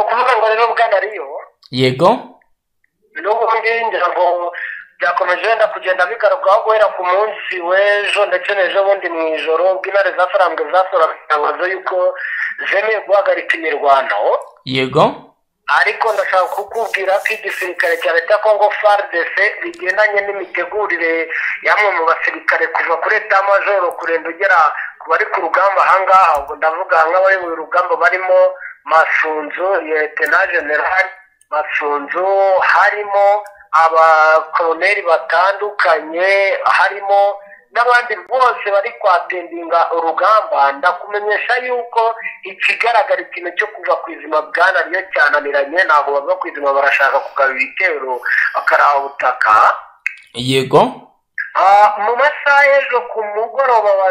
ukuvuga ngo rero bwana Riyo yego n'ubundi ngira ngo byakomeje wenda kugenda bigarurwaho guhera ku munsi w'ejo ndetse n'ejo bundi mu ijoro bw'intare za Sarambwe zasohoraga itangazo yuko zemeye guhagarika imirwano yego ariko ndashaka kukubwira ko igisirikare cya leta ya Congo FARDC bigendanye n'imitegurire y'amwe mu basirikare kuva kuri etamajoro kurenda ugera ku bari ku rugamba ahangaha ubwo ndavuga nk'abari mu rugamba barimo Masunzu Lieutenant General Masunzu, harimo abakoloneli batandukanye, harimo n'abandi bose bari kwatendinga urugamba. Ndakumenyesha yuko ikigaragara ikintu cyo kuva ku izima bwana Riyo cyananiranye, ntabwo bava ku izima, barashaka kugaba ibitero bakaraha ubutaka. Yego. Mu masaha y'ejo ku mugoroba wa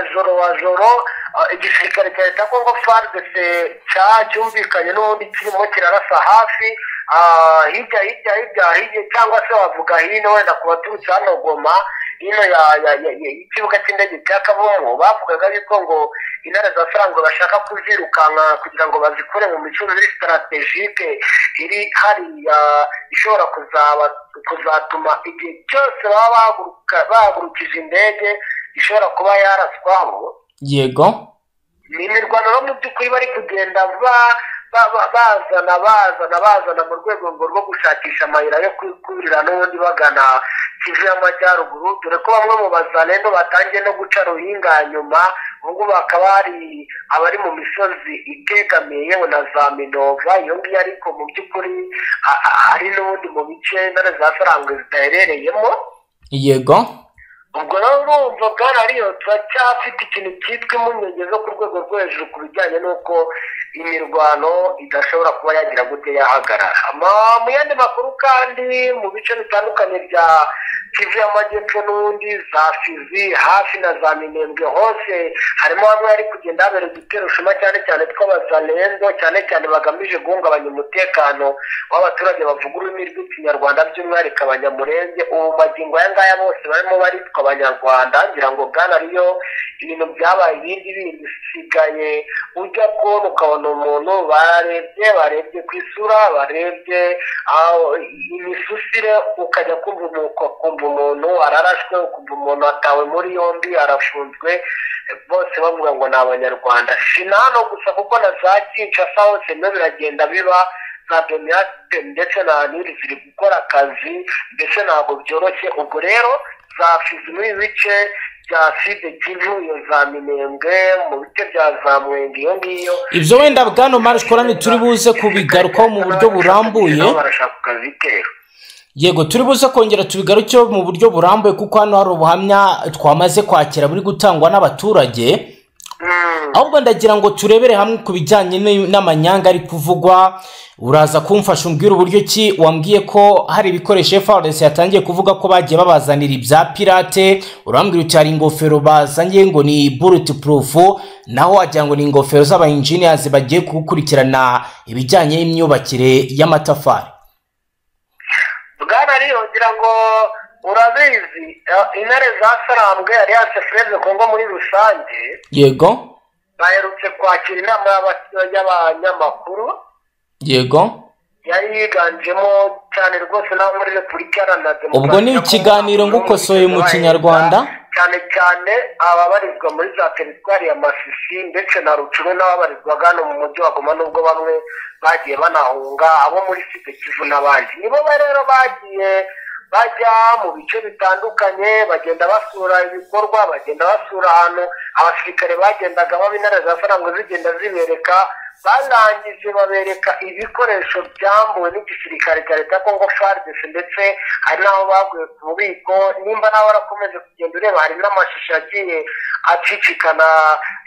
joro igisirikare cya leta Congo FARDC cyumvikanye n'ubundi kirimo kirarasa hafi hirya cyangwa se wavuga hino wenda ku baturutse hano Goma, hino y'ikibuga cy'indege cya Kavumu. Bavugaga yuko ngo intare za Sarambwe bashaka kuzirukanka kugira ngo bazikure mu micuruzire strategique iri hariya, ishobora kuzatuma igihe cyose baba bahagurukije indege ishobora kuba yaraswaho. Yego. Ni imirwano mu by'ukuri bari kugenda bazana mu rwego rwo gushakisha amayira yo kurira n'ubundi bagana Kivu y'Amajyaruguru, dore ko bamwe mu bazalendo batangiye no guca Ruhinga nyuma. Ubwo bakaba hari abari mu misozi itegamiye yewe na za Minova iyo ngiyo, ariko mu by'ukuri hari n'ubundi mu bice intare za Sarambwe zitaherereyemo. Yego. ubwo rero urumva bwana Riyo turacyafite ikintu cyitwa impungenge zo ku rwego rwo hejuru ku bijyanye n'uko imirwano idashobora kuba yagira gute yahagarara. Mu yandi makuru kandi mu bice bitandukanye bya Kivu y'Amajyepfo n'ubundi za Fizi hafi na za Minembwe hose harimo bamwe bari kugenda habera igitero shuma cyane cyane tw'abazalendo, cyane cyane bagamije guhungabanya umutekano w'abaturage bavuga ururimi rw'ikinyarwanda by'umwihariko abanyamurenge. Ubu magingo aya ngaya bose barimo baritwa abanyarwanda. Ngira ngo bwana Riyo ibintu byabaye ibindi bisigaye ujya kubona ukabona umuntu barebye ku isura, barebye imisusire, ukajya kumva umuntu ararashwe, ukumva umuntu atawe muri yombi arafunzwe, bose bavuga ngo ni abanyarwanda. Si na hano gusa kuko na za Kinshasa hose no biragenda biba na Donate ndetse na Nili ziri gukora akazi, mbese ntabwo byoroshye. Ubwo rero za Fizi muri bice bya Sud Kivu, iyo za Minembwe, mu bice bya za Mwenge iyo ngiyo, ibyo wenda bwana Marishkorani turi buze kubigarukaho mu buryo burambuye. barashaka kukazitera. Yego, turi buze kongera tubigarukeho mu buryo burambuye kuko hano hari ubuhamya twamaze kwakira buri gutangwa n'abaturage. Ahubwo ndagira ngo turebere hamwe ku bijyanye n'amanyanga ari kuvugwa. Uraza kumfasha umbwira uburyo ki wambwiye ko hari ibikoresho FARDC yatangiye kuvuga ko bagiye babazanira ibya pirate. Urambwira uti hari ingofero bazanye ngo ni bulletproof, naho wagira ngo ni ingofero z'aba engineers bagiye gukurikirana ibijyanye n'imyubakire y'amatafari. Bwana Riyo ngira ngo urabizi intare za Sarambwe Alliance Fleuve Congo muri rusange. Yego. Baherutse kwakira inama y'abanyamakuru. Yego. Yari yiganjemo cyane rwose n'abo muri Repubulika Iharanira Demokarasi. Ubwo ni ikiganiro ngukosoye mu Kinyarwanda. cyane ababarizwa muri za teritwari ya Masisi ndetse na Rucuru n'ababarizwaga hano mu mujyi wa Goma, nubwo bamwe bagiye banahunga, abo muri Sud Kivu n'abandi. Nibo rero bagiye bajya mu bice bitandukanye, bagenda basura ibikorwa, bagenda basura ahantu abasirikare bagendaga b'intare za Sarambwe zigenda zibereka. Barangije babereka ibikoresho byambuwe n'igisirikare cya leta Congo FARDC, ndetse hari n'aho baguye ku bubiko. Nimba nawe warakomeje kugenda ureba, hari n'amashusho yagiye acicikana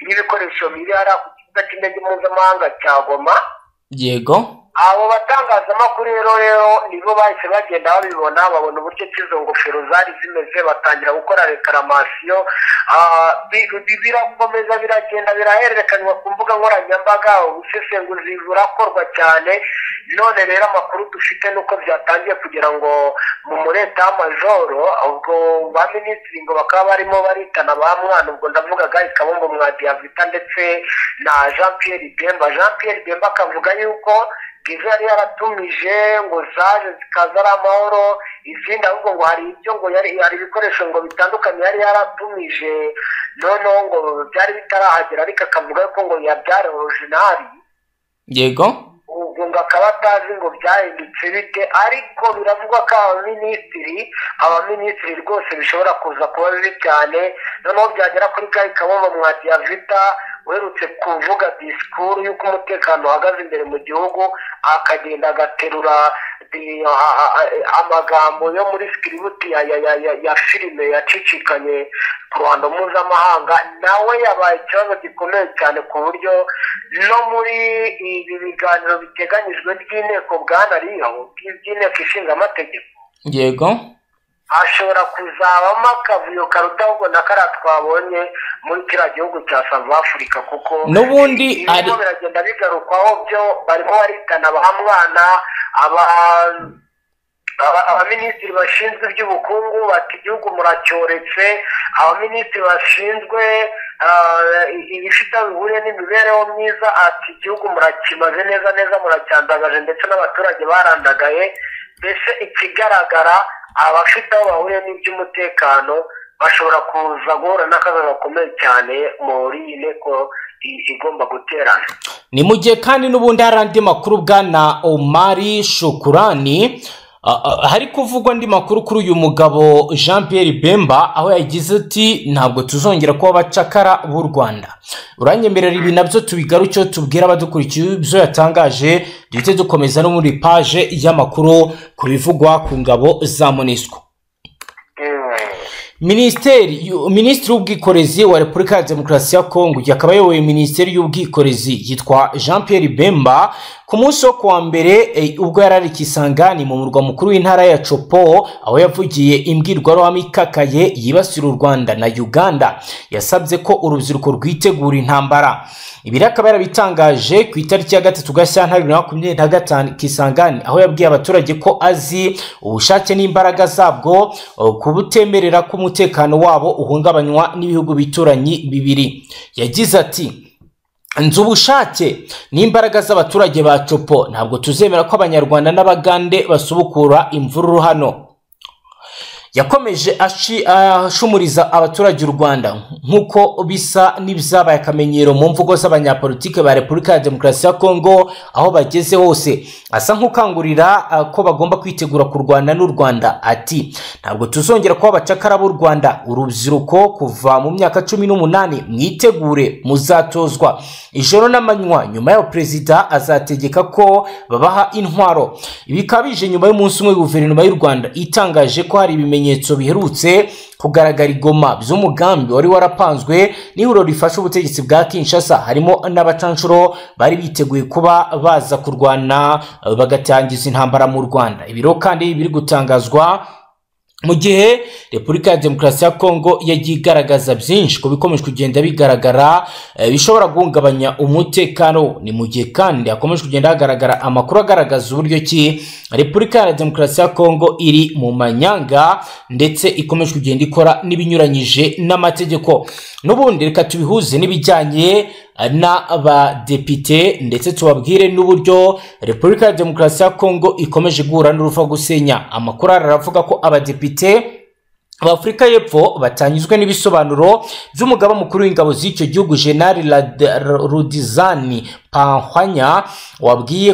y'ibikoresho biri hariya ku kibuga cy'indege mpuzamahanga cya Goma. Yego. Abo batangazamakuru rero nibo bahise bagenda babibona, babona uburyo izo ngofero zari zimeze, batangira gukora reklaramasiyo. Birakomeza biragenda birahererekanywa ku mbuga nkoranyambaga, ubusesenguzi burakorwa cyane. None rero amakuru dufite nuko byatangiye kugira ngo mu mureta majoro, ubwo ba minisitiri ngo bakaba barimo baritana ba mwana, ubwo ndavugaga Ikabombo Mwadiavita ndetse na Jean Pierre Bemba akavuga yuko izo yari yaratumije ngo zaje zikaza ari amahoro, izindi ahubwo ngo hari ibyo ngo hari ibikoresho ngo bitandukanye yari yaratumije noneho ngo byari bitarahagera, ariko akavuga ko ngo yabyara originali. Yego. ubwo ngo akaba atazi ngo byahindutse bite, ariko biravugwa ko abaminisitiri rwose bishobora kuza kuba bibi cyane, noneho byagera kuri Guy Kabombo Mwadiavita uherutse kuvuga disikuru y'uko umutekano uhagaze imbere mu gihugu, akagenda agaterura amagambo yo muri sikiributi ya filime yacicikanye ku ruhando mpuzamahanga, nawe yabaye ikibazo gikomeye cyane ku buryo no muri ibi biganiro biteganyijwe by'inteko bwanariho by'inteko ishinga amategeko. Yego. hashobora kuzabamo akavuyo karuta ahubwo na kariya twabonye muri kiriya gihugu cya South Africa, kuko n'ubundi birimo biragenda bigarukwaho byo barimo baritana abahamwana abaminisitiri bashinzwe iby'ubukungu bati igihugu muracyoretse, abaminisitiri bashinzwe ibifite aho bihuriye n'imibereho myiza ati igihugu murakimaze neza muracyandagaje, ndetse n'abaturage barandagaye. Mbese ikigaragara abafite aho bahuriye n'iby'umutekano bashobora kuza guhura n'akazi gakomeye cyane muri iyi nteko igomba guterana. Ni mu gihe kandi n'ubundi hari andi makuru bwana Omari Shukurani, hari kuvugwa andi makuru kuri uyu mugabo Jean Pierre Bemba, aho yagize ati ntabwo tuzongera kuba abacakara b'u Rwanda. Uranyemerera ibi nabyo tubigarucyo tubwira abadukurikiye ibyo yatangaje, duhite dukomeza no muri page y'amakuru ku bivugwa ku ngabo za MONUSCO. Minisitiri w'ubwikorezi wa Repubulika ya Demokarasi ya Kongo yakaba ayoboye Minisiteri y'ubwikorezi yitwa Jean Pierre Bemba ku munsi wo kuwa mbere ubwo yarari Kisangani mu murwa mukuru w'intara ya Chopo, aho yavugiye imbwirwaruhame ikakaye yibasira u Rwanda na Uganda. Yasabye ko urubyiruko rwitegura intambara. Ibi akaba yarabitangaje ku itariki ya 3 Gashyantare 2025 Kisangani, aho yabwiye abaturage ko azi ubushake n'imbaraga zabwo kubutemerera ko umutekano wabo uhungabanywa n'ibihugu bituranyi bibiri. Yagize ati nzi ubushake n'imbaraga z'abaturage ba Chopo, ntabwo tuzemera ko abanyarwanda n'abagande basubukura imvururu hano. Yakomeje ashumuriza abaturage u Rwanda nkuko bisa n'ibyabaye akamenyero mu mvugo z'abanyapolitike ba Repubulika ya Demokarasi ya Kongo aho bageze hose, asa nk'ukangurira ko bagomba kwitegura kurwana n'u Rwanda. Ati ntabwo tuzongera kuba abacakara b'u Rwanda, urubyiruko kuva mu myaka 18 mwitegure, muzatozwa ijoro n'amanywa, nyuma ya perezida azategeka ko babaha intwaro. Ibi kabije nyuma y'umunsi umwe guverinoma y'u Rwanda itangaje ko hari ibimenyetso biherutse kugaragara igoma by'umugambi wari warapanzwe n'ihuriro rifasha ubutegetsi bwa Kinshasa, harimo n'abacanshuro bari biteguye kuba baza kurwana bagatangiza intambara mu Rwanda. Ibiro kandi biri gutangazwa mu gihe Repubulika ya Demokarasi ya Kongo yagiye igaragaza byinshi ko bikomeje kugenda bigaragara bishobora guhungabanya umutekano. Ni mu gihe kandi hakomeje kugenda hagaragara amakuru agaragaza uburyo ki Repubulika ya Demokarasi ya Kongo iri mu manyanga ndetse ikomeje kugenda ikora n'ibinyuranyije n'amategeko. N'ubundi reka tubihuze n'ibijyanye n'abadepite ndetse tubabwire n'uburyo Repubulika ya Demokarasi ya Kongo ikomeje guhura n'uruva gusenya. Amakuru aravuga ko abadepite Afurika y'Epfo batanyuzwe n'ibisobanuro by'umugaba mukuru w'ingabo z'icyo gihugu General Rudizani Panhwanya wabwiye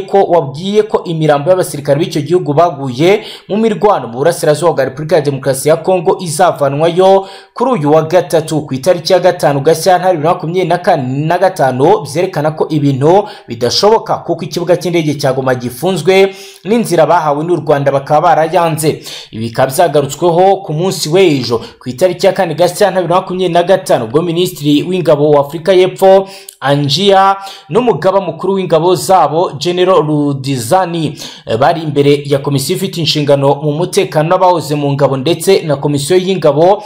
ko imirambo y'abasirikare b'icyo gihugu baguye mu mirwano mu burasirazuba bwa Repubulika ya Demokarasi ya Kongo izavanwayo kuri uyu wa gatatu ku itariki ya 5 Gashyantare 2025, byerekana ko ibintu bidashoboka kuko ikibuga cy'indege cya Goma gifunzwe n'inzira bahawe n'u Rwanda bakaba barayanze. Ibi bikaba byagarutsweho ku munsi w'ejo ku itariki ya 4 Gashyantare 2025 ubwo Minisitiri w'ingabo wa Afurika y'Epfo Anjia n'umugaba mukuru w'ingabo zabo General Rudizani bari imbere ya komisiyo ifite inshingano mu mutekano n'abahoze mu ngabo ndetse na komisiyo y'ingabo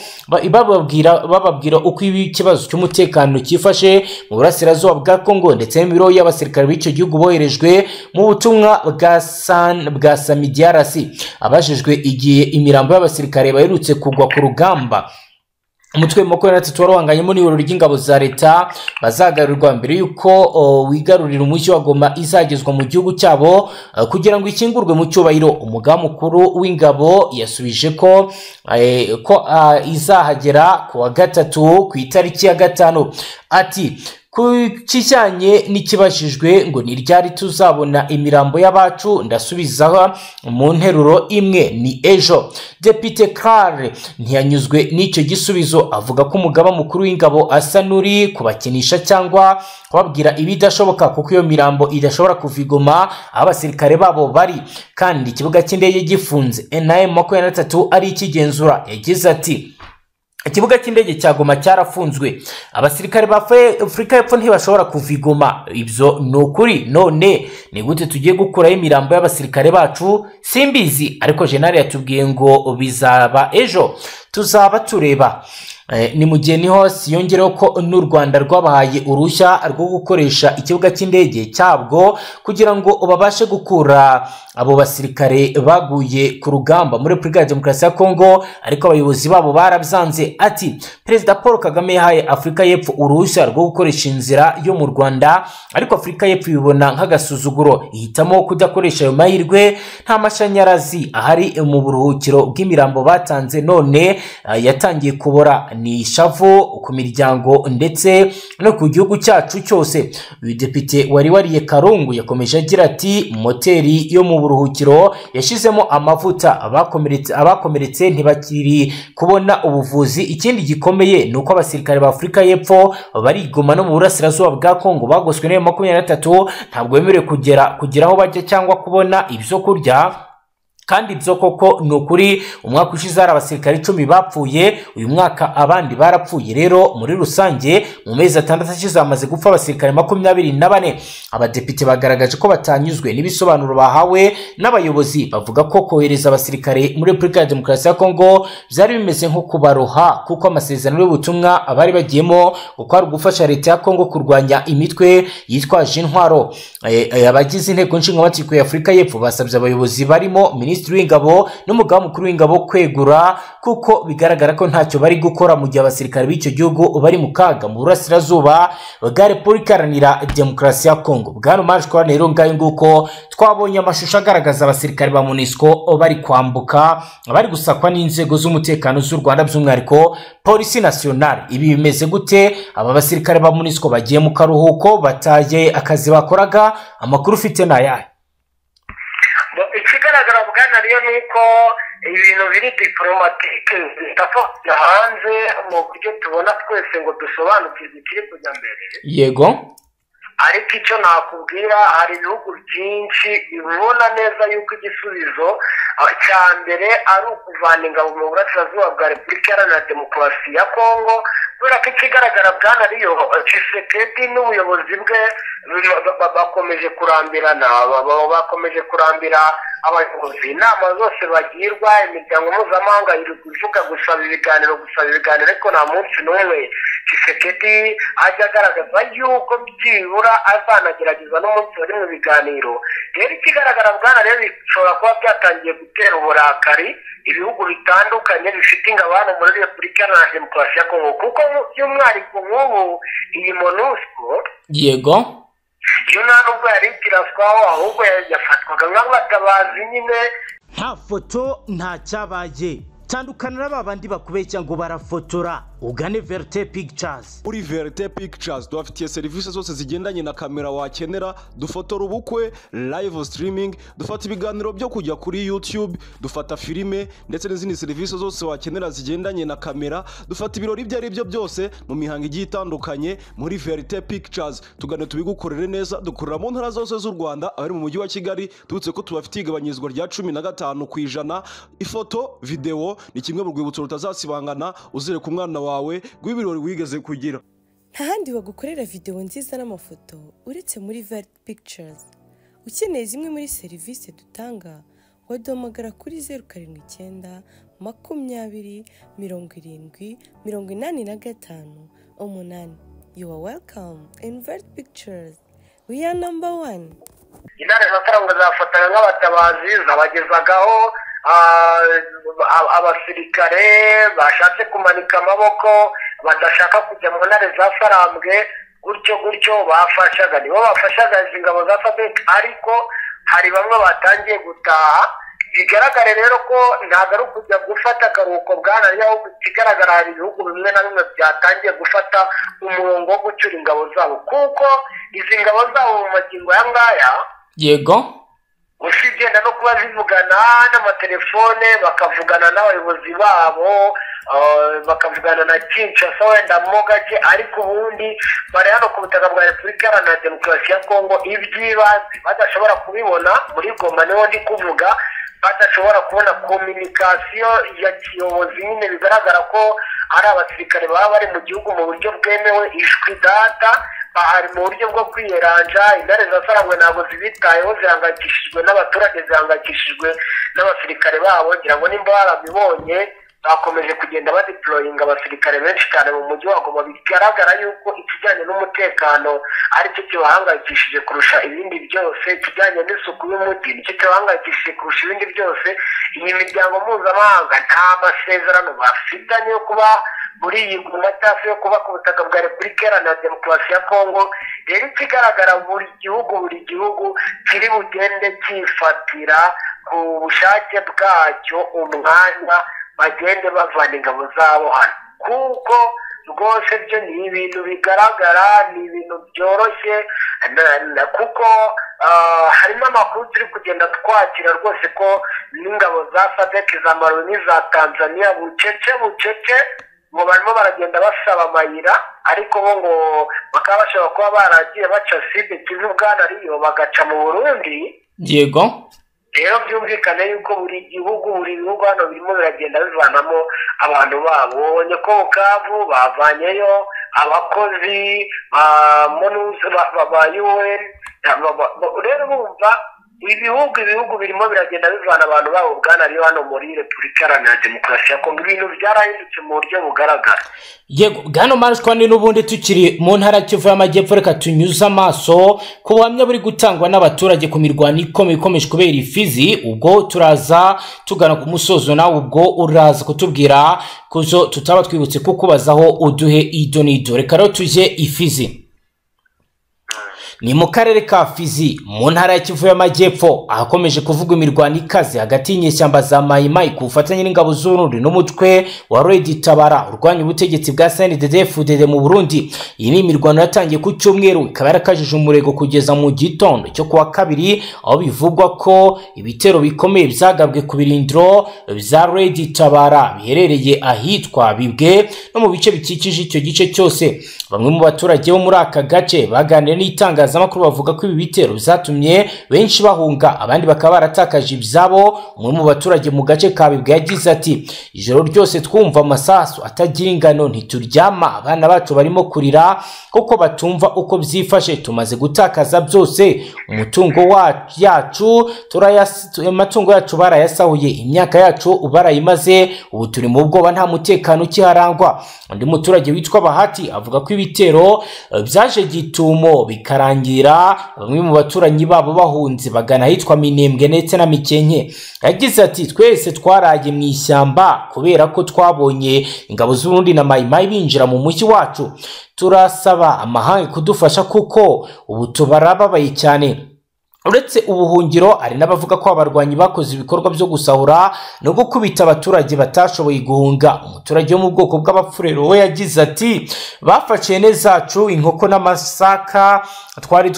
bababwira uko ikibazo cy'umutekano cyifashe mu burasirazuba bwa Kongo ndetse n'imibiro y'abasirikare b'icyo gihugu boherejwe mu butumwa bwa Samidiarasi. Abajejwe igihe imirambo y'abasirikare baherutse kugwa ku rugamba umutwe wa 23 warwanganyemo n'ibiro ry'ingabo za leta bazagarurirwa mbere yuko wigarurira umujyi wa Goma izagezwa mu gihugu cyabo kugira ngo ikingurwe mu cyubahiro. Umugaba mukuru w'ingabo yasubije ko izahagera ku wa gatatu ku itariki ya 5. Ati ku kijyanye n'ikibashijwe ngo ni ryari tuzabona imirambo y'abacu, ndasubiza mu nteruro imwe, ni ejo. Depite Clare ntiyanyuzwe n'icyo gisubizo, avuga ko umugaba mukuru w'ingabo asa n'uri kubakinisha cyangwa kubabwira ibidashoboka kuko iyo mirambo idashobora kuva i Goma aho abasirikare babo bari kandi ikibuga cy'indege gifunze. M23 ari ikigenzura yagize ati ikibuga cy'indege cya Goma cyarafunzwe, abasirikare ba Afurika y'Epfo ntibashobora kuva i Goma. Ibyo ni ukuri. None ni gute tugiye gukuraho imirambo y'abasirikare bacu? Simbizi, ariko General yatubwiye ngo bizaba ejo, tuzaba tureba. Ni mu gihe niho yongereho ko n'u Rwanda rwabahaye uruhushya rwo gukoresha ikibuga cy'indege cyabwo kugira ngo babashe gukura abo basirikare baguye ku rugamba muri Repubulika ya Demokarasi ya Kongo, ariko abayobozi babo barabyanze. Ati Perezida Paul Kagame yahaye Afurika y'Epfo uruhushya rwo gukoresha inzira yo mu Rwanda, ariko Afurika y'Epfo ibibona nk'agasuzuguro, ihitamo kudakoresha ayo mahirwe. Nta mashanyarazi ahari mu buruhukiro bw'imirambo batanze, none yatangiye kubora. Ni ishavu ku miryango ndetse no ku gihugu cyacu cyose. Uyu depite wari wariye Karungu yakomeje agira ati moteri yo mu buruhukiro yashizemo amavuta, abakomeretse ntibakiri kubona ubuvuzi. Ikindi gikomeye ni uko abasirikare ba Afurika y'Epfo barigoma no mu burasirazuba bwa Kongo bagoswe na M23, ntabwo bemerewe kugeraho bajya cyangwa kubona ibyo kurya. Kandi ibyo koko ni ukuri. Umwaka ushize hari abasirikare 10 bapfuye, uyu mwaka abandi barapfuye. Rero muri rusange mu mezi 6 ashize hamaze gupfa abasirikare 24. Abadepite bagaragaje ko batanyuzwe n'ibisobanuro bahawe n'abayobozi, bavuga ko kohereza abasirikare muri Repubulika ya Demokarasi ya Kongo byari bimeze nko kubaroha, kuko amasezerano y'ubutumwa abari bagiyemo uko ari gufasha leta ya Kongo kurwanya imitwe yitwaje intwaro. Abagize inteko nshingamategeko ya Afurika y'Epfo basabye abayobozi barimo Minisitiri w'Ingabo n'umugaba mukuru w'ingabo kwegura, kuko bigaragara ko ntacyo bari gukora mu gihe abasirikare b'icyo gihugu bari mu kaga mu burasirazuba bwa Repubulika Iharanira Demokarasi ya Kongo. Bwana Marsh kwa rero ngayo nguko twabonye amashusho agaragaza abasirikare ba MONUSCO bari kwambuka, bari gusakwa n'inzego z'umutekano z'u Rwanda, by'umwihariko Polisi Nationale. Ibi bimeze gute? Aba basirikare ba MONUSCO bagiye mu karuhuko, bataye akazi bakoraga? Amakuru ufite nayahe? Ikigaragara bwana rero ni uko ibintu biri diplomatike zitafasha hanze mu buryo tubona twese ngo dusobanukirwe ikiri kujya mbere. Yego, ariko icyo nakubwira, hari ibihugu byinshi bibona neza yuko igisubizo cya mbere ari ukuvana ingabo mu burasirazuba bwa Repubulika Iharanira Demokarasi ya Kongo, kubera ko ikigaragara bwana riyo Tshisekedi n'ubuyobozi bwe bakomeje kurambirana, bakomeje kurambira abayobozi. Inama zose bagirwa, imiryango mpuzamahanga iri kuvuga gusaba ibiganiro, ariko nta munsi n'umwe Tshisekedi ajya agaragaza yuko byibura azanagerageza n'umunsi bari mu biganiro. Rero ikigaragara bwana rero bishobora kuba byatangiye gutera uburakari ibihugu bitandukanye bifite ingabo hano muri Repubulika Iharanira Demokarasi ya Kongo, kuko by'umwihariko nk'ubu iyi MONUSCO, yego, iyo nta nubwo yari ikiraswaho, ahubwo yafatwaga nk'abatabazi nyine. nta foto nta cyabaye. Tandukana n'abandi bakubeshya ngo barafotora, ugane Verite Pictures. Muri Verite Pictures dufitiye serivisi zose zigendanye na kamera wakenera. Dufotora ubukwe, live streaming, dufata ibiganiro byo kujya kuri YouTube, dufata filime ndetse n'izindi serivisi zose wakenera zigendanye na kamera. Dufata ibirori ibyo ari byo byose mu mihango igiye itandukanye. Muri Verite Pictures tugane tubigukorere neza. Dukorera mu ntara zose z'u Rwanda, abari mu mujyi wa Kigali tubutse ko tubafitiye igabanyizwa rya 15%. Ifoto, video ni kimwe mu rwibutso rutazasibangana, uzereka umwana wawe rw'ibirori wigeze kugira. Nta handi bagukorera video nziza n'amafoto uretse muri Verite Pictures. Ukeneye zimwe muri serivisi dutanga, waduhamagara kuri 079 20 70 85 8. You are welcome in Verite Pictures. We are number 1. Intare z'amafaranga zafatanya nk'abatabazi, zabagezagaho abasirikare bashatse kumanika amaboko badashaka kujya mu ntare za Sarambwe gutyo bafashaga nibo bafashaga izi ngabo za SADC ariko hari bamwe batangiye gutaha bigaragare rero ko ntabwo ari ukujya gufata akaruhuko bwanariye ahubwo ikigaragara hari ibihugu bimwe na bimwe byatangiye gufata umurongo wo gucyura ingabo zabo kuko izi ngabo zabo mu magingo aya ngaya yego usibye no kuba zivugana n'amatelefone bakavugana n'abayobozi babo bakavugana na Kinshasa wenda mo gake ariko ubundi bari hano ku butaka bwa Repubulika Iharanira Demokarasi ya Kongo iby'ibanze badashobora kubibona muri Goma niho ndi kuvuga badashobora kubona kominikasiyo ya kiyobozi nyine bigaragara ko ari abasirikare baba bari mu gihugu mu buryo bwemewe ishwi data bahari mu buryo bwo kwiyeranja intare za Sarambwe ntabwo zibitayeho zihangayikishijwe n'abaturage zihangayikishijwe n'abasirikare babo ngira ngo nimba barabibonye bakomeje kugenda badeployinga abasirikare benshi cyane mu mujyi wa Goma bigaragara yuko ikijyanye n'umutekano aricyo kibahangayikishije kurusha ibindi byose ikijyanye n'isuku y'umujyi nicyo kibahangayikishije kurusha ibindi byose iyi miryango mpuzamahanga nta masezerano bafitanye yo kuba muri iyi matasi yo kuba ku butaka bwa Repubulika Iharanira Demokarasi ya Kongo rero ikigaragara buri gihugu kiri bugende cyifatira ku bushake bwacyo umwanya bagende bavana ingabo zabo hano kuko rwose byo ni ibintu bigaragara ni ibintu byoroshye kuko harimo amakuru turi kugenda twakira rwose ko n'ingabo za SADC za Malawi n'iza Tanzania bucece ngo barimo baragenda basaba amayira ariko bo ngo bakaba bashobora kuba baragiye baca sibe Kivu Bwanariyo bagaca mu Burundi yego rero byumvikane yuko buri bihugu hano birimo biragenda bivanamo abantu babo ubonye ko Bukavu bavanyeyo abakozi ba UN rero bumva ibihugu birimo biragenda bivana abantu babo bwanariyo hano muri Repubulika Iharanira Demokarasi ya Kongo ibintu byarahindutse mu buryo bugaragara yego bwana Marshkwani n'ubundi tukiri mu ntara Kivu y'Amajyepfo reka tunyuze amaso ku buhamya buri gutangwa n'abaturage ku mirwano ikomeje kubera Ifizi ubwo turaza tugana ku musozo nawe ubwo uraza kutubwira kuzo tutaba twibutse kukubazaho uduhe idonido reka rero tuje Ifizi ni mu karere ka Fizi mu ntara ya Kivu y'Amajyepfo ahakomeje kuvuga imirwano ikaze hagati y'inyeshyamba za Mai Mai ku bufatanye n'ingabo z'Urundi n'umutwe wa Red Tabara urwanya ubutegetsi bwa CNDD-FDD mu Burundi. Iyi ni imirwano yatangiye ku cyumweru ikaba yarakajije umurego kugeza mu gitondo cyo kuwa kabiri aho bivugwa ko ibitero bikomeye byagabwe ku birindiro bya Red Tabara biherereye ahitwa Bibwe no mu bice bikikije icyo gice cyose. Bamwe mu baturage bo muri aka gace baganira n'itangazamakuru bavuga ko ibi bitero byatumye benshi bahunga abandi bakaba baratakaje ibyabo. Umwe mu baturage mu gace ka Bibwe yagize ati ijoro ryose twumva amasasu atagira ingano ntituryama abana bacu barimo kurira kuko batumva uko byifashe tumaze gutakaza byose umutungo yacu barayasahuye imyaka yacu barayimaze ubu turi mu bwoba nta mutekano ukiharangwa. Undi muturage witwa Bahati avuga ko ibitero byaje gitumo bikarangira bamwe mu baturanyi babo bahunze bagana hitwa Minembwe ndetse na Mikenke. Yagize ati twese twaraye mu ishyamba kubera ko twabonye ingabo z'Urundi na Mai Mai binjira mu mujyi wacu. Turasaba amahanga kudufasha kuko ubu tubarababaye cyane. Uretse ubuhungiro ari n'abavuga ko abarwanyi bakoze ibikorwa byo gusahura no gukubita abaturage batashoboye guhunga. Umuturage wo mu bwoko bw'abapfurero we yagize ati bafashe neza zacu inkoko n'amasaka twari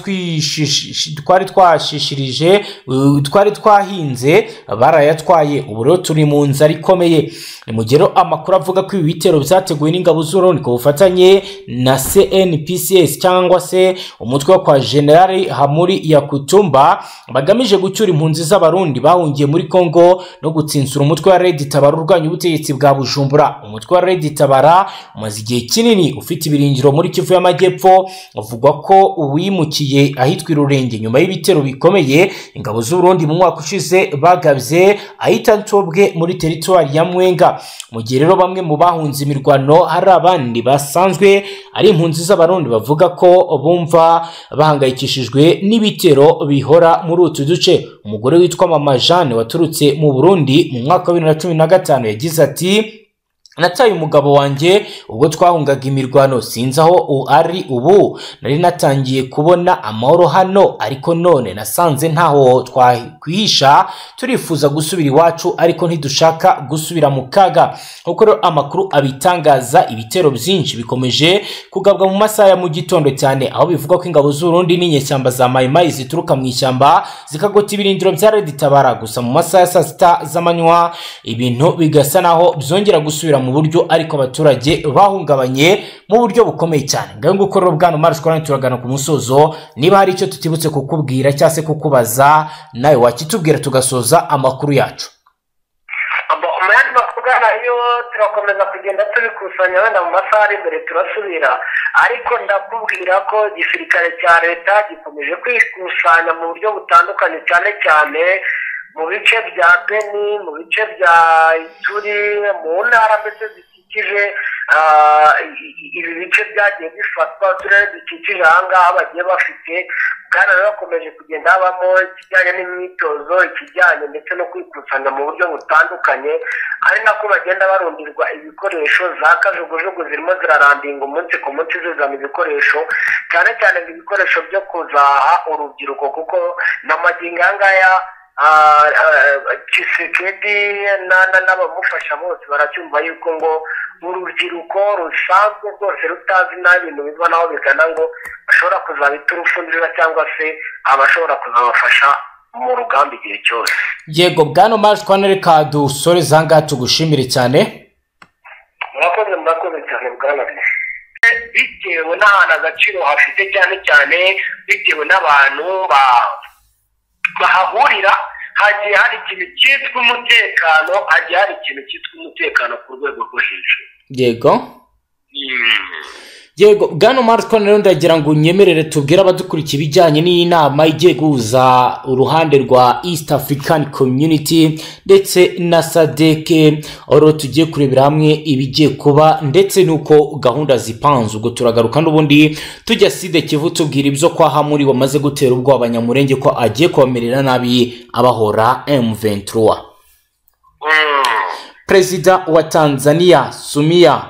twahinze barayatwaye ubu rero turi mu nzara ikomeye. Ni mugero amakuru avuga ko ibi bitero byateguwe n'ingabo z'Urundi ku bufatanye na CNPCS cyangwa se umutwe wa kwa General Hamuri Yakutumba bagamije gucyura impunzi z'abarundi bahungiye muri Kongo no gutsinsura umutwe wa Red Tabara urwanya ubutegetsi bwa Bujumbura. Umutwe wa Red Tabara umaze igihe kinini ufite ibirindiro muri Kivu y'Amajyepfo uvugwa ko uwimukiye ahitwa Irurenge nyuma y'ibitero bikomeye ingabo z'Urundi mu mwaka ushize bagabye ahita Ntobwe muri territoire ya Mwenga. Mu gihe rero bamwe mu bahunze imirwano hari abandi basanzwe ari impunzi z'abarundi bavuga ko bumva bahangayikishijwe n'ibitero ihora muri utu duce. Umugore witwa Mama Jeanne waturutse mu Burundi mu mwaka wa 2015 yagize ati nataye umugabo wanjye ubwo twahungaga imirwano, sinzi aho ari ubu. Nari natangiye kubona amahoro hano, ariko none nasanze ntaho twakwihisha. Turifuza gusubira iwacu ariko ntidushaka gusubira mu kaga. Uko rero amakuru abitangaza, ibitero byinshi bikomeje kugabwa mu masaha ya mu gitondo cyane, aho bivuga ko ingabo z'u Burundi n'inyeshyamba za Mai Mai zituruka mu ishyamba zikagota ibirindiro bya Red Tabara. Gusa mu masaha ya saa sita z'amanywa ibintu bigasa naho byongera gusubira mu buryo, ariko abaturage bahungabanye mu buryo bukomeye cyane. Ngaho nguko rero bwana Omar Shukran, turagana ku musozo. Niba hari icyo tutibutse kukubwira cyangwa se kukubaza, nawe wakitubwira tugasoza amakuru yacu. Umuyandi makuru yo turakomeza kugenda tubikusanya, wenda mu masaha ari imbere turasubira, ariko ndakubwira ko igisirikare cya leta gikomeje kwikusanya mu buryo butandukanye, cyane cyane mu bice bya Beni, mu bice bya Ituri, mu ntara mbese zikikije ibi bice byagiye bifatwa, uturere dukikije ahangaha bagiye bafite. Kandi rero bakomeje kugenda habamo ikijyanye n'imyitozo, ikijyanye ndetse no kwikusanya mu buryo butandukanye, ari nako bagenda barundirwa ibikoresho. Za kajugujugu zirimo zirarandinga umunsi ku munsi zizana ibikoresho, cyane cyane ibikoresho byo kuzaha urubyiruko, kuko n'amagingo ayangaya Tshisekedi n'abamufasha bose baracyumva yuko ngo urubyiruko rusanzwe rwose rutazi n'ibintu biva naho bigana ngo bashobora kuzabita urufundira cyangwa se abashobora kuzabafasha mu rugamba igihe cyose. Yego bwana Omar Shukran, reka dusoreze aha ngaha tugushimire cyane. Murakoze cyane bwana. Bitewe n'ahantu agaciro hafite, cyane cyane bitewe n'abantu bahahurira, hagiye hari ikintu cyitwa umutekano, hagiye hari ikintu cyitwa umutekano ku rwego rwo hejuru. Yego bwana Omar Shukran, rero ndagira ngo unyemerere tubwire abadukurikiye ibijyanye n'iyi nama igiye guhuza uruhande rwa East African Community ndetse na SADC, aho tugiye kurebera hamwe ibigiye kuba ndetse nuko gahunda zipanze. Ubwo turagaruka n'ubundi tujya Side Kivu tubwira ibyo kwa Hamuri wamaze gutera ubwo abanyamurenge ko agiye kubamerera nabi abahora M23. Perezida wa Tanzania Samia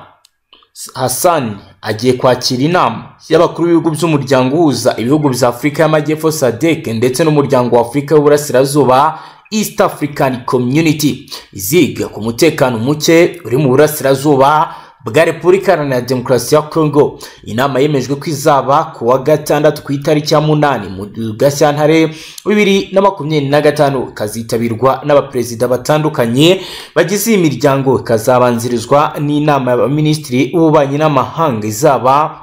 Hassan agiye kwakira inama y'abakuru b'ibihugu by'umuryango uhuza ibihugu bya Afurika y'Amajyepfo SADC ndetse n'umuryango wa Afurika y'Uburasirazuba East African Community, iziga ku mutekano muke uri mu burasirazuba bwa Repubulika Iharanira Demokarasi ya Congo. Inama yemejwe ko izaba ku wa gatandatu ku itariki ya 8 mu Gashyantare 2025, kazitabirwa n'abaperezida batandukanye bagize iyi miryango, kazabanzirizwa n'inama y'abaminisitiri b'ububanyi n'amahanga izaba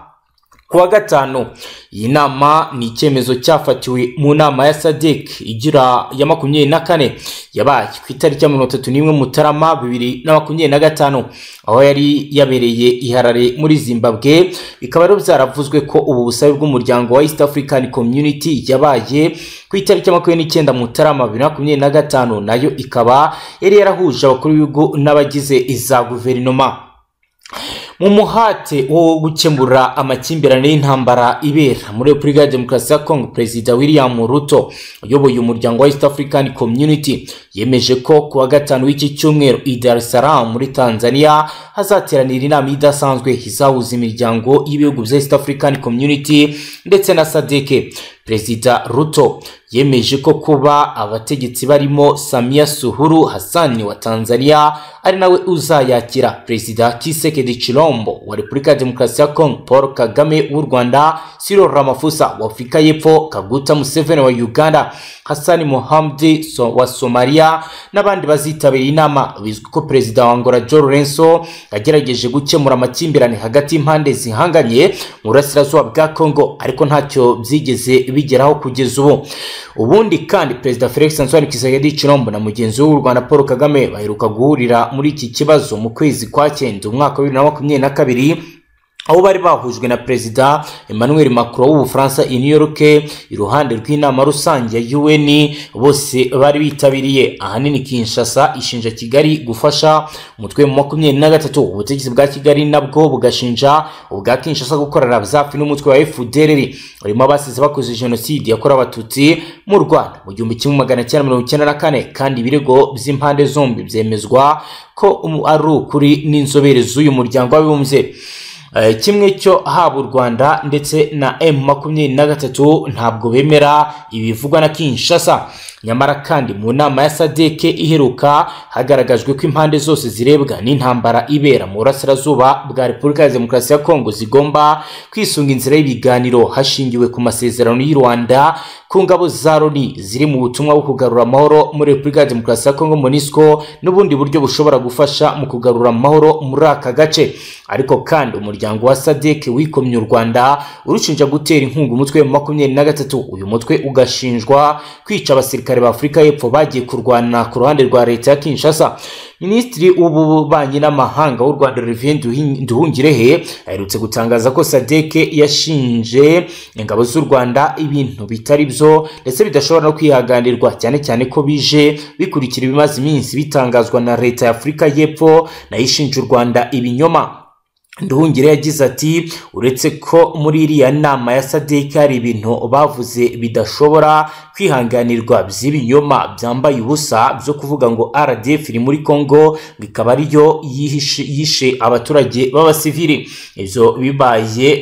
kuwa gatanu. Iyi nama ni icyemezo cyafatiwe mu nama ya SADC igira ya 24 yabaye ku itariki ya 31 Mutarama 2025, aho yari yabereye iharare muri Zimbabwe. Bikaba rero byaravuzwe ko ubu busabe bw'umuryango wa East African Community yabaye ku itariki ya 29 Mutarama 2025, nayo ikaba yari yarahuje abakuru b'ibihugu n'abagize iza guverinoma. Mu muhate wo gukemura amakimbirane y'intambara ibera muri Repubulika ya Demokarasi ya Congo, Perezida William Ruto uyoboye umuryango wa East African Community yemeje ko ku wa gatanu w'iki cyumweru i Dar es Salaam muri Tanzania hazateranira inama idasanzwe izahuza imiryango y'ibihugu bya East African Community ndetse na SADC. Perezida Ruto yemeje ko kuba abategetsi barimo Samia Suluhu Hassan wa Tanzania ari nawe uzayakira Perezida Tshisekedi Chilombo wa Repubulika ya Demokarasi ya Congo, Paul Kagame w'u Rwanda, Cyril Ramaphosa wa Afurika y'Epfo, Kaguta Museveni wa Uganda, Hassan Mohamud wa Somalia n'abandi bazitabira inama. Bizwi ko Perezida wa Angola João Lourenço yagerageje gukemura amakimbirane hagati y'impande zihanganye mu burasirazuba bwa Congo, ariko ntacyo byigeze bigeraho kugeza ubu. Ubundi kandi Perezida Felix Antoine Tshisekedi Chilombo na mugenzi w'u Rwanda Paul Kagame baheruka guhurira muri iki kibazo mu kwezi kwa 9 umwaka wa 2022, aho bari bahujwe na Perezida Emmanuel Macron w'Ubufaransa i New York iruhande rw'inama rusange ya UN. Bose bari bitabiriye. Ahanini Kinshasa ishinja Kigali gufasha umutwe mu 23. Ubutegetsi bwa Kigali nabwo bugashinja ubwa Kinshasa gukorana byafi n'umutwe wa FDLR urimo abasize bakoze jenoside yakorewe Abatutsi mu Rwanda mu 1994, kandi ibirego by'impande zombi byemezwa ko ari ukuri n'inzobere z'uyu muryango w'abibumbye. Kimwe cyo haba u Rwanda ndetse na M23 ntabwo bemera ibivugwa na Kinshasa. Nyamara kandi mu nama ya SADC iheruka hagaragajwe ko impande zose zirebwa n'intambara ibera mu burasirazuba bwa Repubulika ya Demokarasi ya Kongo zigomba kwisunga inzira y'ibiganiro hashingiwe ku masezerano y'u Rwanda ku ngabo za Loni ziri mu butumwa bwo kugarura amahoro muri Repubulika ya Demokarasi ya Kongo MONUSCO n'ubundi buryo bushobora gufasha mu kugarura amahoro muri aka gace. Ariko kandi umuryango wa SADC wikomye u Rwanda urushinja gutera inkunga umutwe wa 23. Uyu mutwe ugashinjwa kwica abasirikare ba Afrika y'Epfo bagiye kurwana ku ruhande rwa leta ya Kinshasa. Minisitiri w'ububanyi n'amahanga w'u Rwanda Olivier Nduhungirehe aherutse gutangaza ko SADC yashinje ingabo z'u Rwanda ibintu bitari byo ndetse bidashobora no kwihaganirwa, cyane cyane ko bije bikurikira ibimaze iminsi bitangazwa na leta ya Afrika y'Epfo nayo ishinja u Rwanda ibinyoma. Nduhungire yagize ati uretse ko muri iriya nama ya SADC hari ibintu bavuze bidashobora kwihanganirwa by'ibinyoma byambaye ubusa byo kuvuga ngo RDF iri muri Kongo bikaba ariyo yishe abaturage b'abasivili. Ivyo bibaye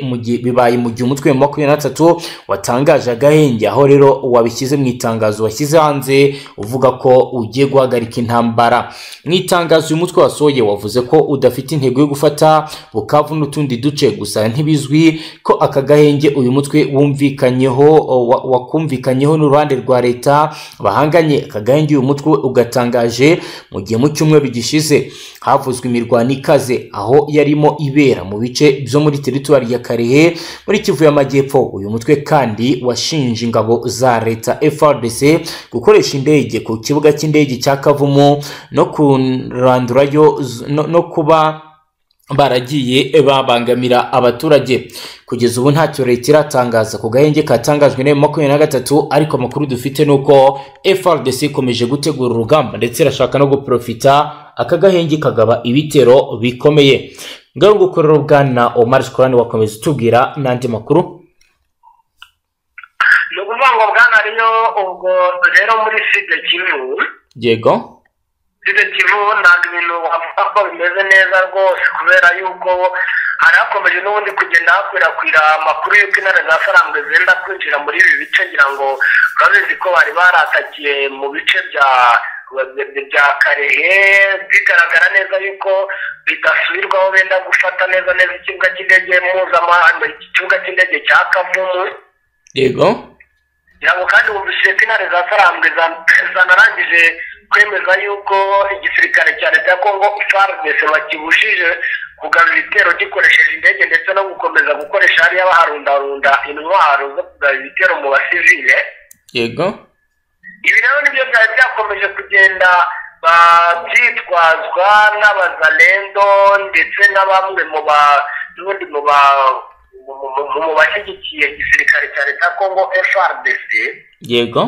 mu gihe umutwe wa 23 watangaje agahenge, aho rero wabishyize mu itangazo washyize hanze uvuga ko ugiye guhagarika intambara. Mu itangazo uyu mutwe wasohoye wavuze ko udafite intego yo gufata Bukavu n'utundi duce, gusa ntibizwi ko aka gahenge uyu mutwe wakumvikanyeho n'uruhande rwa leta bahanganye. Aka gahenge uyu mutwe ugatangaje mu gihe mu cyumweru gishize havuzwe imirwano ikaze aho yarimo ibera mu bice byo muri teritwari ya Karehe muri Kivu y'Amajyepfo. Uyu mutwe kandi washinje ingabo za leta FARDC gukoresha indege ku kibuga cy'indege cya Kavumu no kurandurayo no kuba baragiye babangamira abaturage. Kugeza ubu ntacyo leta iratangaza ku gahenge katangajwe na M23, ariko amakuru dufite nuko FARDC ikomeje gutegura urugamba ndetse irashaka no guprofita aka gahenge kagaba ibitero bikomeye. Ngaho gukorera Bwana Omar Shukrani wakomeza utubwira n'andi makuru. No kuvango Bwana ariyo ubwo rero muri Sud Kivu. Yego. Sud Kivu ntabwo ibintu wavuga ko bimeze neza rwose, kubera yuko harakomeje n'ubundi kugenda hakwirakwira amakuru y'uko intare za Sarambwe zenda kwinjira muri ibi bice, ngira ngo babizi ko bari baratakiye mu bice bya Karehe, bigaragara neza yuko bidasubirwaho benda gufata neza ikibuga cy'indege mpuzamahanga, ikibuga cy'indege cya Kavumu. Yego. Ngira ngo kandi wumvise ko intare za Sarambwe zanarangije kwemeza yuko igisirikare cya leta ya Kongo FARDC bakibujije kugaba ibitero gikoresheje indege ndetse no gukomeza gukoresha hariya baharundarunda intwaro zo kugaba ibitero mu basivile. Yego. Ibi rero nibyo byari byakomeje kugenda byitwazwa n'abazalendo ndetse na bamwe mu bashyigikiye igisirikare cya leta ya Kongo FARDC. Yego.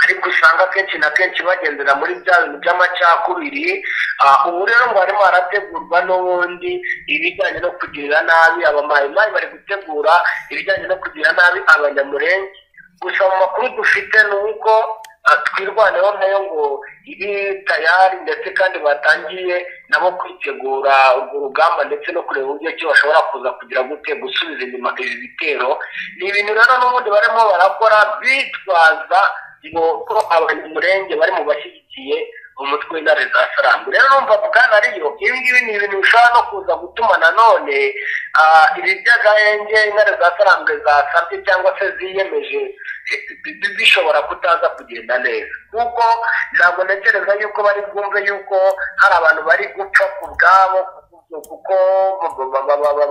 Ariko usanga kenshi na kenshi bagendera muri bya bintu by'amacakubiri. Ubu rero ngo harimo harategurwa n'ubundi ibijyanye no kugirira nabi abamayimayi, bari gutegura ibijyanye no kugirira nabi abanyamurenge. Gusa mu makuru dufite ni uko twirwaneho nayo ngo iri tayari, ndetse kandi batangiye nabo kwitegura urwo rugamba ndetse no kureba uburyo ki bashobora kuza kugira gute gusubiza inyuma ibi bitero. Ni ibintu rero n'ubundi barimo barakora bitwaza ko abanyamurenge bari mu bashyigikiye umutwe w'intare za Sarambwe. Rero numva Bwana ariyo ibi ngibi ni ibintu bishobora no kuza gutuma nanone ibi by'agahenge intare za Sarambwe zasabye cyangwa se ziyemeje bishobora kutaza kugenda neza, kuko ntabwo ntekereza yuko bari bwumve yuko hari abantu bari gupfa ku bwabo kuko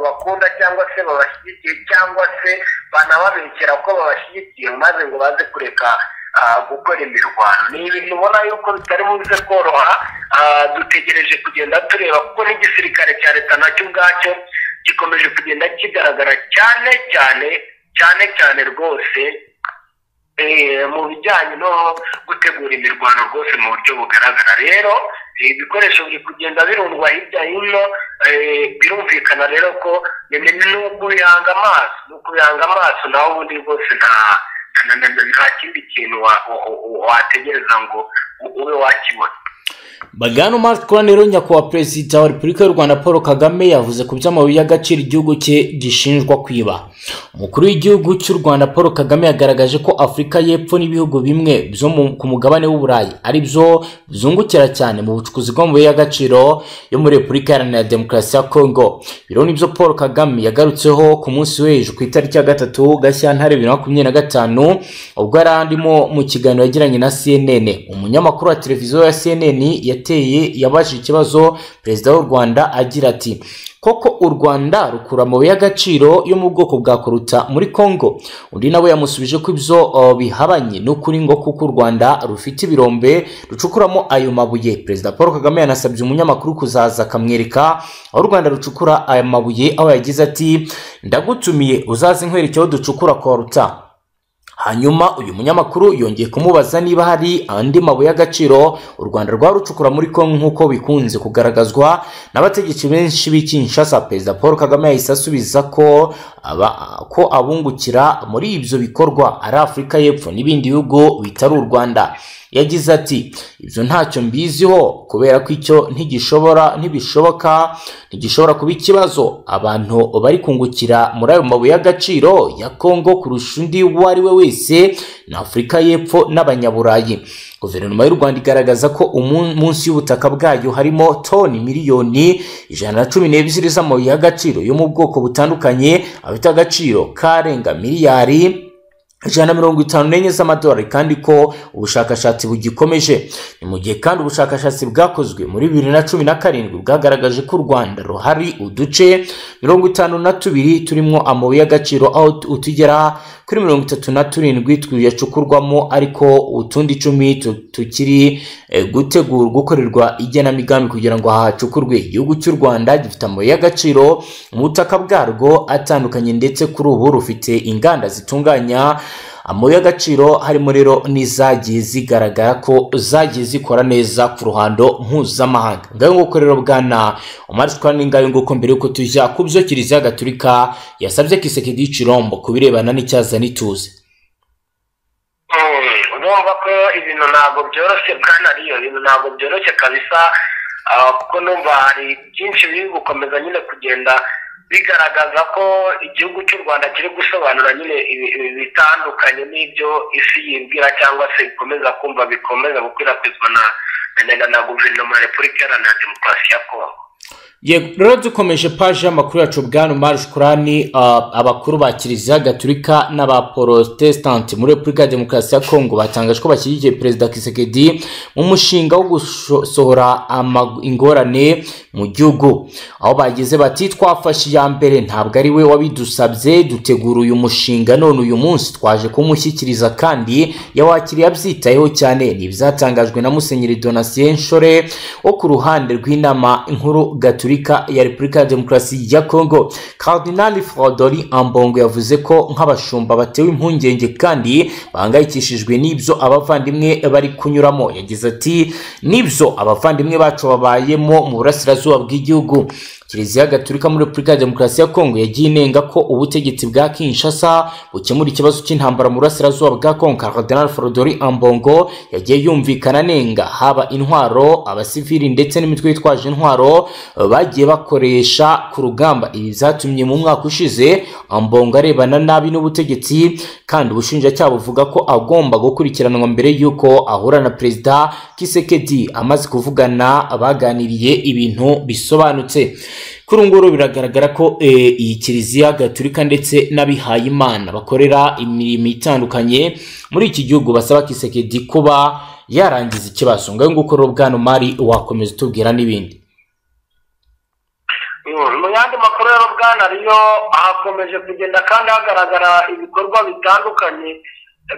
bakunda cyangwa se babashyigikiye cyangwa se banababekera ko babashyigikiye maze ngo baze kureka gukora imirwano. Ni ibintu ubona yuko bitari buze koroha. Dutegereje kugenda tureba, kuko n'igisirikare cya leta nacyo ubwacyo gikomeje kugenda kigaragara cyane rwose mu bijyanye no gutegura imirwano rwose mu buryo bugaragara. Rero ibikoresho biri kugenda birundwa hirya hino, birumvikana rero ko ni ukubihanga amaso naho ubundi rwose nta kindi kintu wategereza ngo ube wakibona. Bagano Mark Kwanero, nyakubahwa Perezida wa Repubulika y'u Rwanda Paul Kagame yavuze ku by'amabuye y'agaciro igihugu cye gishinjwa kwiba. Umukuru w'igihugu cy'u Rwanda Paul Kagame yagaragaje ko Afurika y'Epfo n'ibihugu bimwe byo ku mugabane w'Uburayi ari byo bizungukira cyane mu bucukuzi bw'amabuye y'agaciro yo muri Repubulika Iharanira Demokarasi ya Kongo. Biro nibyo Paul Kagame yagarutseho ku munsi w'ejo ku itariki ya 3 Gashyantare 2025 ubwo yari andimo mu kiganiro yagiranye na CNN. Umunyamakuru wa televiziyo ya CNN yabajije ikibazo Perezida w'u Rwanda agira ati, koko u Rwanda rukura amabuye y'agaciro yo mu bwoko bwa koruta muri Kongo? Undi nawe yamusubije ko ibyo bihabanye n'ukuri ngo kuko u Rwanda rufite ibirombe rucukuramo ayo mabuye. Perezida Paul Kagame yanasabye umunyamakuru kuzaza akamwereka aho u Rwanda rucukura aya mabuye, aho yagize ati, ndagutumiye uzaze nkwerekeho ducukura koruta. Hanyuma uyu munyamakuru yongeye kumubaza niba hari andi mabuye y'agaciro u Rwanda rwarucukura muri Kongo nk'uko bikunze kugaragazwa n'abategetsi benshi b'Kinshasa. Perezida Paul Kagame yahise asubiza ko abungukira muri ibyo bikorwa ari Afurika y'Epfo n'ibindi bihugu bitari u Rwanda. Yagize ati, ibyo ntacyo mbiziho kubera ko icyo ntibishobora kuba ikibazo. Abantu bari kungukira muri ayo mabuye y'agaciro ya Kongo kurusha undi uwo ari we wese na Afurika y'Epfo n'Abanyaburayi. Guverinoma y'u Rwanda igaragaza ko munsi y'ubutaka bwayo harimo toni miliyoni 112 z'amabuye y'agaciro yo mu bwoko butandukanye afite agaciro karenga miliyari 154 z'amadolari, kandi ko ubushakashatsi bugikomeje. Ni mu gihe kandi ubushakashatsi bwakozwe muri 2017 bwagaragaje ko u Rwanda ruhari uduce 52 turimo amabuye y'agaciro, aho utugera kuri 37 yacukurwamo, ariko utundi 10 tukiri gukorerwa igenamigambi kugira ngo hacukurwe. Igihugu cy'u Rwanda gifite amabuye y'agaciro mu butaka bwarwo atandukanye, ndetse kuri ubu rufite inganda zitunganya amabuye y'agaciro, harimo rero n'izagiye zigaragara ko zagiye zikora neza ku ruhando mpuzamahanga. Ngayo nguko rero bwana Omar Shkwani, ngayo nguko mbere yuko tujya ku byo Kiliziya Gatolika yasabye Kisekedi Chilombo kubirebana n'icyazana ituze. Urumva ko ibintu ntabwo byoroshye bwana Riyo, ibintu ntabwo byoroshye kabisa, kuko numva hari byinshi biri gukomeza nyine kugenda bigaragaza ko igihugu cy'u Rwanda kiri gusobanura nyine bitandukanye n'ibyo isi yibwira cyangwa se bikomeza kumva bikomeza gukwirakwizwa na guverinoma ya Repubulika Iharanira Demokarasi ya Kongo. Rero dukomeje paji y'amakuru yacu bwana Omar Shkwani. Abakuru ba Kiliziya Gatolika n'Abaprotestant muri Repubulika ya Demokarasi ya Kongo batangaje ko bashyigikiye Perezida Kisekedi mu mushinga wo gusohora ingorane mu gihugu, aho bagize bati, twafashe iya mbere, ntabwo ari we wabidusabye, dutegura uyu mushinga none uyu munsi twaje kumushyikiriza kandi yawakiriye abyitayeho cyane. Ni byatangajwe na Musenyeri Donatien Nshore wo ku ruhande rw'inama nkuru Gatolika ya Repubulika ya Demokarasi ya Kongo. Cardinal Frodoli Ambongo yavuze ko nk'abashumba batewe impungenge kandi bahangayikishijwe n'ibyo abavandimwe bari kunyuramo. Yagize ati, nibyo abavandimwe bacu babayemo mu burasirazuba bw'igihugu. Kiliziya Gatolika muri Repubulika ya Demokarasi ya Kongo yagiye inenga ko ubutegetsi bwa Kinshasa bukemura ikibazo cy'intambara mu burasirazuba bwa Kongo. Cardinal Frodoli Ambongo yagiye yumvikana nenga haba intwaro, abasivili ndetse n'imitwe yitwaje intwaro bagiye bakoresha ku rugamba. Ibi byatumye mu mwaka ushize Ambongo arebana nabi n'ubutegetsi, kandi ubushinjacyaha buvuga ko agomba gukurikiranwa mbere y'uko ahura na Perezida Kisekedi. Amaze kuvugana baganiriye ibintu bisobanutse. Kuri ngoro biragaragara ko iyi Kiliziya Gatolika ndetse n'abihaye Imana bakorera imirimo itandukanye muri iki gihugu basaba Kisekedi kuba yarangiza ikibazo. Ngayo nguko rero bwana Mari wakomeza tubwira n'ibindi. Mu yandi makuru rero bwana Riyo, hakomeje kugenda kandi hagaragara ibikorwa bitandukanye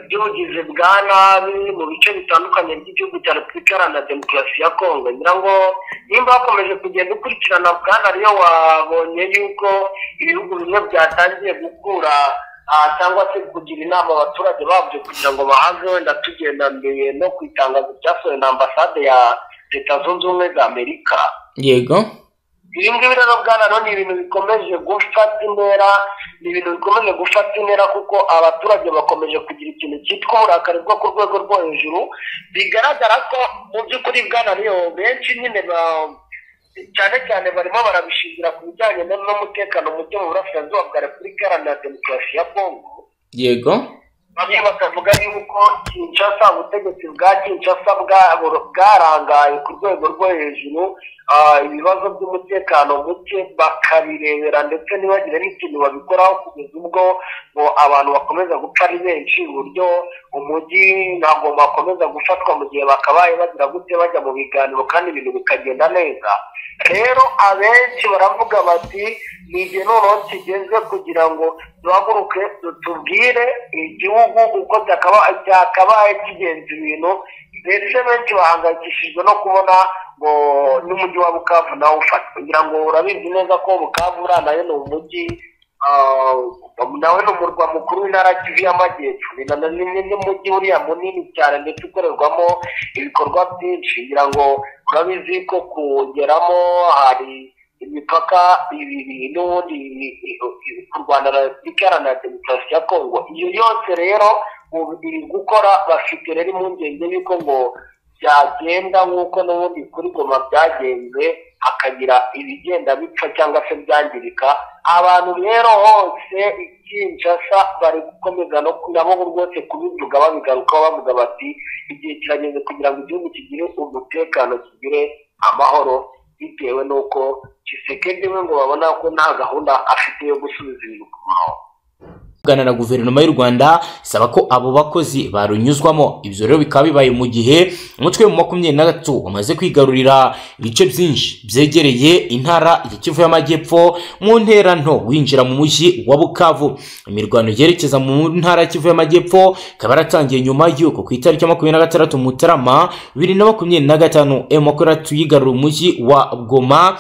by'ubugizi bwa nabi mu bice bitandukanye by'igihugu cya Repubulika Iharanira Demokarasi ya Kongo. ngira ngo nimba bakomeje kugenda ukurikirana bwana Riyo, wabonye yuko ibihugu bimwe byatangiye gukura cyangwa se kugira inama abaturage babyo kugira ngo bahave, wenda tugenda mbere no ku itangazo ryasohowe na ambasade ya Leta Zunze Ubumwe za Amerika. Yego, ibi ngibi rero bwana ni ibintu bikomeje gufata intera, kuko abaturage bakomeje kugira ikintu cyitwa uburakari bwo ku rwego rwo hejuru. bigaragara ko mu by'ukuri bwana Riyo benshi nyine cyane cyane barimo barabishingira ku bijyanye n'umutekano muke mu burasirazuba bwa Repubulika Iharanira Demokarasi ya Kongo. yego, bamwe bakavuga yuko Kinshasa, ubutegetsi bwa Kinshasa bwarangaye ku rwego rwo hejuru, ibibazo by'umutekano muke bakabirebera ndetse ntibagire n'ikintu babikoraho, kugeza ubwo ngo abantu bakomeza gupfa ari benshi, uburyo umujyi ntabwo bakomeza gufatwa mu gihe bakabaye bagira gute bajya mu biganiro kandi ibintu bikagenda neza. rero abenshi baravuga bati ni igihe noneho kigeze kugira ngo duhaguruke tubwire igihugu uko cyakabaye kigenza ibintu, ndetse benshi bahangayikishijwe no kubona ngo n'umujyi wa Bukavu nawe ufatwa. kugira ngo urabizi neza ko Bukavu nayo ni umujyi, nawe ni umurwa mukuru w'intara Kivu y'Amajyepfo, ni umujyi uriya munini cyane ndetse ukorerwamo ibikorwa byinshi. kugira ngo urabizi ko kugeramo hari imipaka ibiri n'ubundi ku Rwanda na Repubulika Iharanira Demokarasi ya Kongo. iyo yose rero iri gukora, bafite rero impungenge y'uko ngo byagenda nk'uko n'ubundi kuri Goma byagenze, hakagira ibigenda bipfa cyangwa se byangirika. abantu rero hose Kinshasa bari gukomeza nabo rwose kubivuga, babigarukaho bavuga bati igihe kirageze kugira ngo igihugu kigire umutekano, kigire amahoro, bitewe n'uko Tshisekedi we ngo babona ko nta gahunda afite yo gusubiza ibintu ku murongo. kugana na guverinoma y'u Rwanda isaba ko abo bakozi barunyuzwamo. Ibyo rero bikaba bibaye mu gihe umutwe mu 23 wamaze kwigarurira ibice byinshi byegereye intara ya Kivu y'Amajyepfo mu ntera nto winjira mu mujyi wa Bukavu. Imirwano yerekeza mu ntara ya Kivu y'Amajyepfo ikaba yaratangiye nyuma y'uko ku itariki 26 Mutarama 2025 M23 yigarura umujyi wa Goma.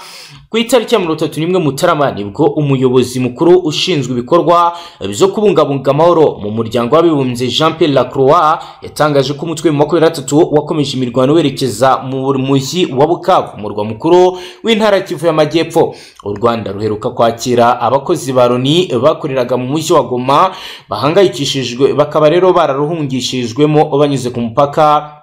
Ku itariki ya 31 Mutarama nibwo umuyobozi mukuru ushinzwe ibikorwa byo kubungabunga amahoro mu muryango w'abibumbye Jean Pierre Lacroix yatangaje ko umutwe mu 23 wakomeje imirwano werekeza mu mujyi wa Bukavu, umurwa mukuru w'intara ya Kivu y'Amajyepfo. U Rwanda ruheruka kwakira abakozi ba Loni bakoreraga mu mujyi wa Goma bahangayikishijwe, bakaba rero bararuhungishijwemo banyuze ku mupaka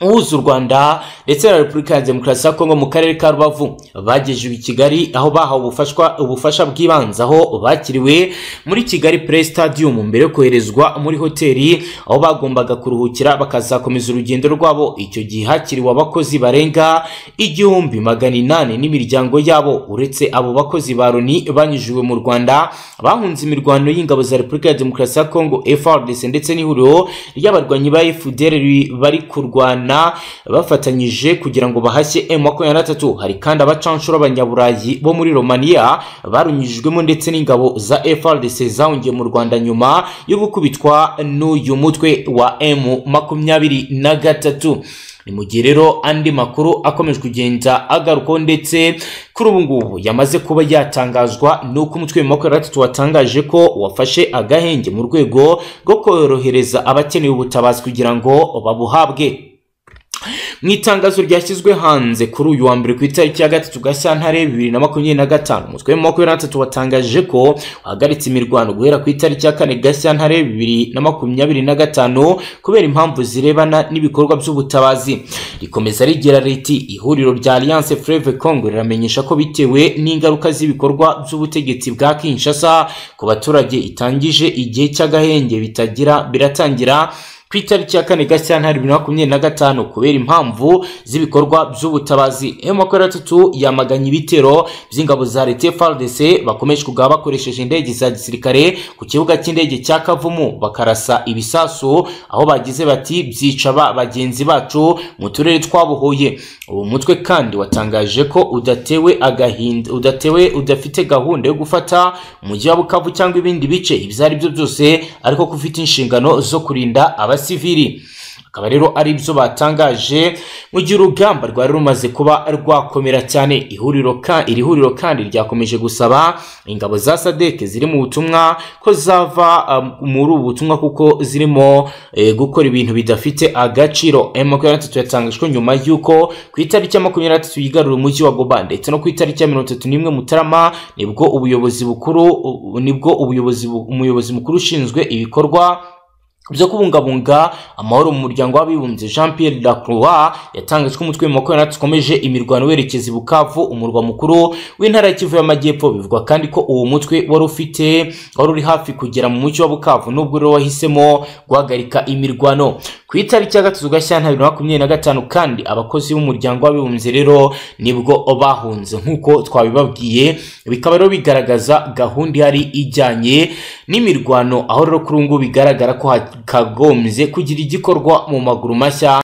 uhuza u Rwanda ndetse na Repubulika ya Demokarasi ya Kongo mu karere ka Rubavu. Bagejejwe i Kigali aho bahawe ubufasha bw'ibanze, aho bakiriwe muri Kigali Play Stadium mbere yo koherezwa muri hoteli aho bagombaga kuruhukira bakazakomeza urugendo rwabo. Icyo gihe hakiriwe abakozi barenga 1800 n'imiryango yabo. Uretse abo bakozi ba Loni banyujijwe mu Rwanda, bahunze imirwano y'ingabo za Repubulika ya Demokarasi ya Kongo FARDC ndetse n'ihuriro ry'abarwanyi ba FDLR bari kurwana bafatanyije kugira ngo bahashye M23. Hari kandi abacanshuro abanyaburayi bo muri Romania barunyijijwemo ndetse n'ingabo za FARDC zahungiye mu Rwanda nyuma yo gukubitwa n'uyu mutwe wa M23. Ni mu gihe rero andi makuru akomeje kugenda agaruko ndetse kuri ubu ngubu yamaze kuba yatangazwa nuko umutwe wa 23 watangaje ko wafashe agahenge mu rwego rwo korohereza abakeneye ubutabazi kugira ngo babuhabwe. Mu itangazo ryashyizwe hanze kuri uyu wa mbere ku itariki ya 3 Gashyantare 2025, umutwe wa 23 watangaje ko wahagaritse imirwano guhera ku itariki ya 4 Gashyantare 2025 kubera impamvu zirebana n'ibikorwa by'ubutabazi. Rikomeza rigira riti ihuriro rya Alliance Fleuve Congo riramenyesha ko bitewe n'ingaruka z'ibikorwa by'ubutegetsi bwa Kinshasa ku baturage itangije igihe cy'agahenge biratangira ku itariki ya 4 Gashyantare 2025 kubera impamvu z'ibikorwa by'ubutabazi. M23 yamaganye ibitero by'ingabo za leta FARDC bakomeje kugaba bakoresheje indege za gisirikare ku kibuga cy'indege cya Kavumu, bakarasa ibisasu aho bagize bati byica bagenzi bacu mu turere twabuhoye. uwo mutwe kandi watangaje ko udafite gahunda yo gufata umujyi wa Bukavu cyangwa ibindi bice ibyo ari byo byose, ariko ko ufite inshingano zo kurinda abasivili. Akaba rero ari byo batangaje mu gihe urugamba rwari rumaze kuba rwakomera cyane. Iri huriro kandi ryakomeje gusaba ingabo za SADC ziri mu butumwa ko zava muri ubu butumwa kuko zirimo gukora ibintu bidafite agaciro. M23 yatangaje ko nyuma y'uko ku itariki ya 23 yigarura umujyi wa Goma ndetse no ku itariki ya 31 Mutarama nibwo umuyobozi mukuru ushinzwe ibikorwa byo kubungabunga amahoro mu muryango w'abibumbye Jean Pierre Lacroix yatangaje ko umutwe wa 23 ukomeje imirwano werekeza i Bukavu, umurwa mukuru w'intara ya Kivu y'Amajyepfo. Bivugwa kandi ko uwo mutwe wari uri hafi kugera mu mujyi wa Bukavu, nubwo rero wahisemo guhagarika imirwano ku itariki ya 3 Gashyantare 2025. Kandi abakozi b'umuryango w'abibumbye rero nibwo bahunze nk'uko twabibabwiye. Bikaba rero bigaragaza gahunda ihari ijyanye n'imirwano, aho rero kuri ubu bigaragara ko kagombye kugira igikorwa mu maguru mashya.